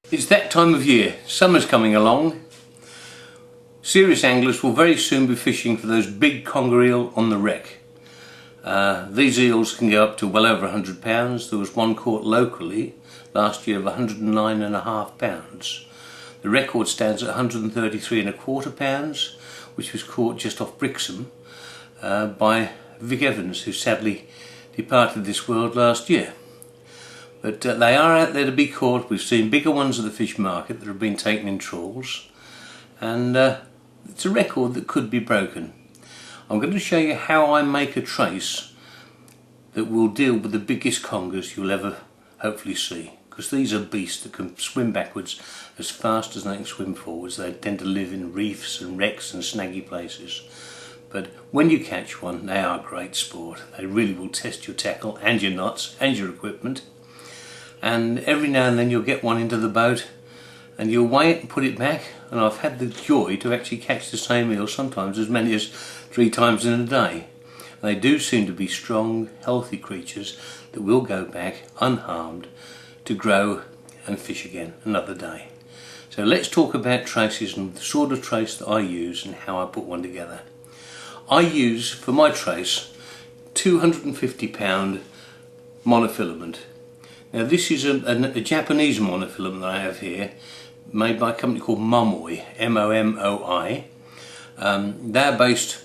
It's that time of year, summer's coming along. Serious anglers will very soon be fishing for those big conger eel on the wreck. These eels can go up to well over £100. There was one caught locally last year of £109.5. The record stands at £133.25, which was caught just off Brixham by Vic Evans, who sadly departed this world last year. But they are out there to be caught. We've seen bigger ones at the fish market that have been taken in trawls, and it's a record that could be broken. I'm going to show you how I make a trace that will deal with the biggest congers you'll ever hopefully see, because these are beasts that can swim backwards as fast as they can swim forwards. They tend to live in reefs and wrecks and snaggy places. But when you catch one, they are great sport. They really will test your tackle and your knots and your equipment. And every now and then you'll get one into the boat and you'll weigh it and put it back, and I've had the joy to actually catch the same eel sometimes as many as 3 times in a day. And they do seem to be strong, healthy creatures that will go back unharmed to grow and fish again another day. So let's talk about traces and the sort of trace that I use and how I put one together. I use for my trace 250-pound monofilament. Now this is a Japanese monofilament that I have here, made by a company called Momoi, M-O-M-O-I. They're based,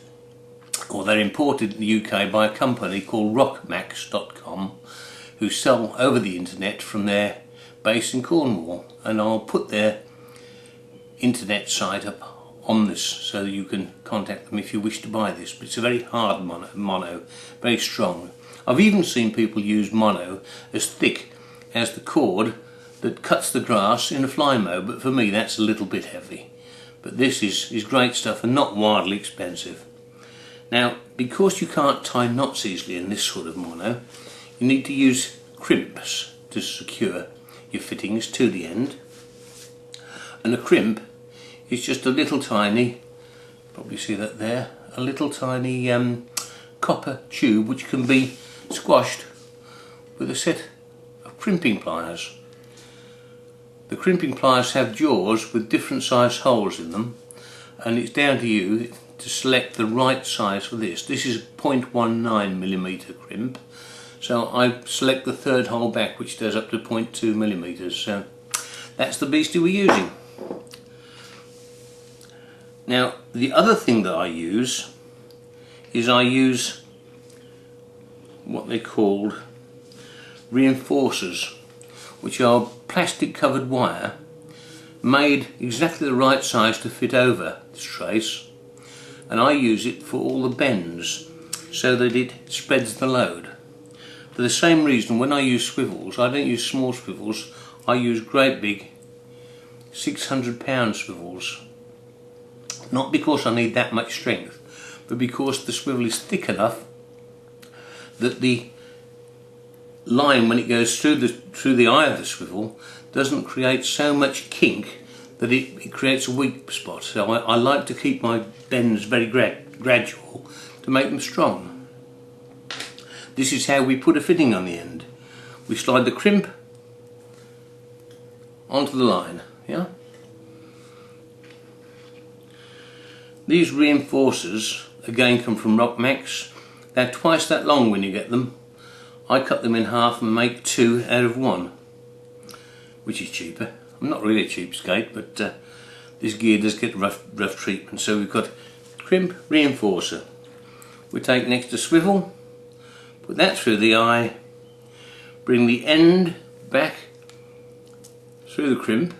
or they're imported in the UK by a company called rockmax.com, who sell over the internet from their base in Cornwall. And I'll put their internet site up on this so that you can contact them if you wish to buy this. But it's a very hard mono, very strong. I've even seen people use mono as thick as the cord that cuts the grass in a fly mow, but for me that's a little bit heavy. But this is great stuff and not wildly expensive. Now, because you can't tie knots easily in this sort of mono, you need to use crimps to secure your fittings to the end. And a crimp is just a little tiny, probably see that there, a little tiny copper tube which can be squashed with a set of crimping pliers. The crimping pliers have jaws with different size holes in them, and it's down to you to select the right size for this. This is 0.19mm crimp, so I select the third hole back, which does up to 0.2mm. So that's the beastie we're using. Now the other thing that I use is what they called reinforcers, which are plastic covered wire made exactly the right size to fit over this trace, and I use it for all the bends so that it spreads the load. For the same reason, when I use swivels, I don't use small swivels, I use great big 600-pound swivels. Not because I need that much strength, but because the swivel is thick enough that the line, when it goes through the eye of the swivel, doesn't create so much kink that it creates a weak spot. So I like to keep my bends very gradual to make them strong. This is how we put a fitting on the end. We slide the crimp onto the line, yeah? These reinforcers again come from Rockmax. They're twice that long when you get them. I cut them in half and make 2 out of 1, which is cheaper. I'm not really a cheapskate, but this gear does get rough treatment. So we've got crimp reinforcer. We take next to swivel, put that through the eye, bring the end back through the crimp,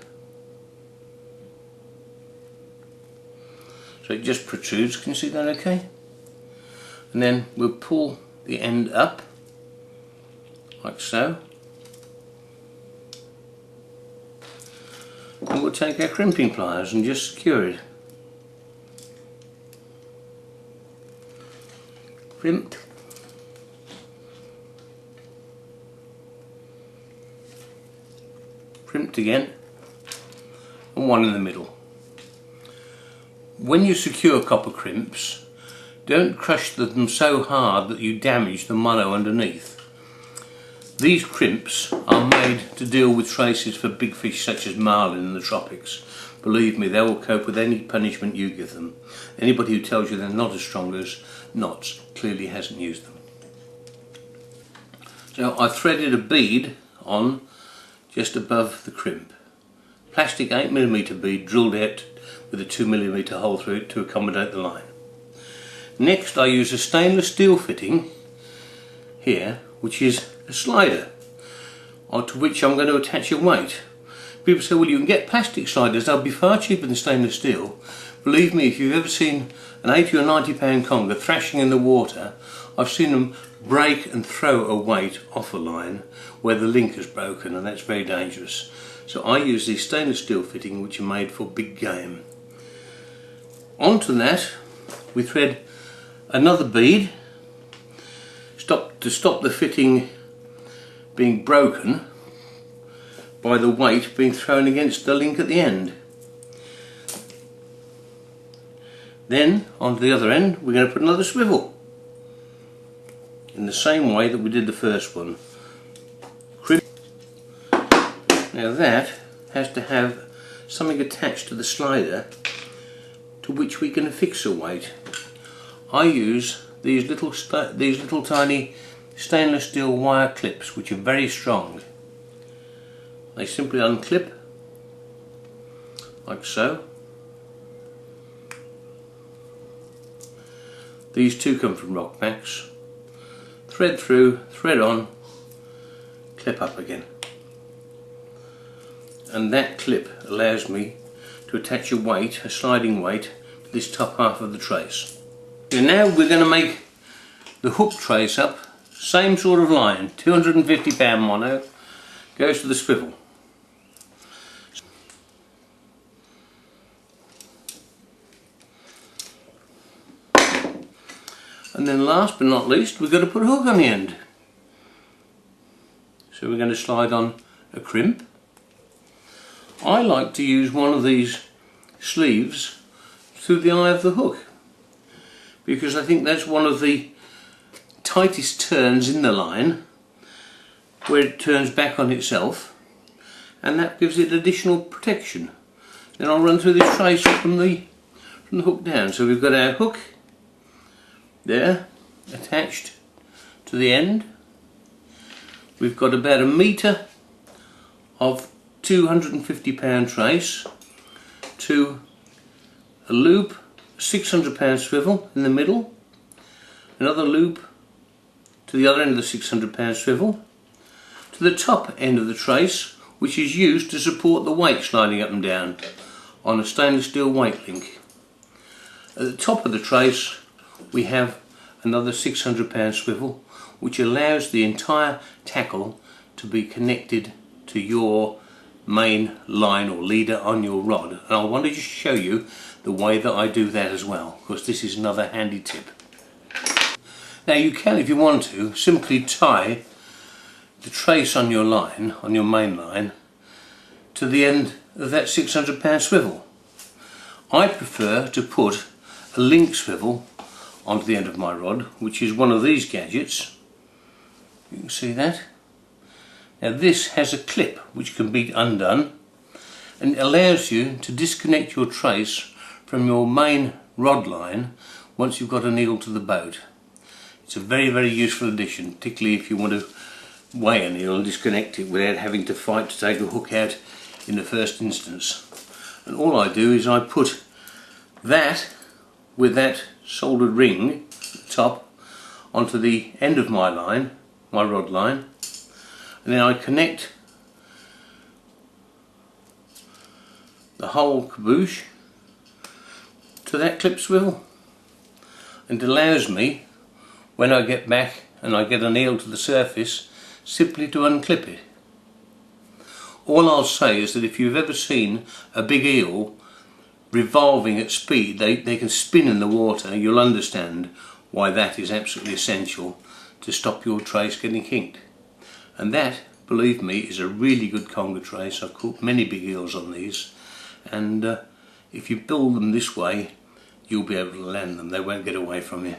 so it just protrudes. Can you see that okay? And then we'll pull the end up like so, and we'll take our crimping pliers and just secure it. Crimped, crimped again, and one in the middle. When you secure copper crimps, don't crush them so hard that you damage the mono underneath. These crimps are made to deal with traces for big fish such as marlin in the tropics. Believe me, they will cope with any punishment you give them. Anybody who tells you they're not as strong as knots clearly hasn't used them. So I threaded a bead on just above the crimp. Plastic 8mm bead drilled out with a 2mm hole through it to accommodate the line. Next I use a stainless steel fitting here, which is a slider onto which I'm going to attach a weight. People say, well, you can get plastic sliders, they'll be far cheaper than stainless steel. Believe me, if you've ever seen an 80 or 90 pound conger thrashing in the water, I've seen them break and throw a weight off a line where the link is broken, and that's very dangerous. So I use these stainless steel fittings which are made for big game. Onto that we thread another bead to stop the fitting being broken by the weight being thrown against the link at the end. Then onto the other end we're going to put another swivel in the same way that we did the first one. Now that has to have something attached to the slider to which we can affix a weight. I use these little tiny stainless steel wire clips which are very strong. They simply unclip like so. These two come from Rockbacks. Thread through, thread on, clip up again. And that clip allows me to attach a weight, a sliding weight, to this top half of the trace. And now we're going to make the hook trace up, same sort of line, 250 pound mono, goes to the swivel. And then last but not least, we've got to put a hook on the end. So we're going to slide on a crimp. I like to use one of these sleeves through the eye of the hook, because I think that's one of the tightest turns in the line, where it turns back on itself, and that gives it additional protection. Then I'll run through this trace from the hook down. So we've got our hook there attached to the end. We've got about 1 metre of 250 pound trace to a loop, 600 pound swivel in the middle, another loop to the other end of the 600 pound swivel, to the top end of the trace, which is used to support the weight sliding up and down on a stainless steel weight link. At the top of the trace we have another 600 pound swivel, which allows the entire tackle to be connected to your main line or leader on your rod. And I wanted to just show you the way that I do that as well, because this is another handy tip. Now you can, if you want to, simply tie the trace on your line, on your main line, to the end of that 600 pound swivel. I prefer to put a link swivel onto the end of my rod, which is one of these gadgets. You can see that. Now this has a clip which can be undone, and it allows you to disconnect your trace from your main rod line once you've got an eel to the boat. It's a very, very useful addition, particularly if you want to weigh an eel and disconnect it without having to fight to take a hook out in the first instance. And all I do is I put that with that soldered ring at the top onto the end of my line, my rod line, and then I connect the whole caboose to that clip swivel, and it allows me, when I get back and I get an eel to the surface, simply to unclip it. All I'll say is that if you've ever seen a big eel revolving at speed, they can spin in the water, you'll understand why that is absolutely essential to stop your trace getting kinked. And that, believe me, is a really good conger trace. I've caught many big eels on these, and if you build them this way, you'll be able to land them. They won't get away from you.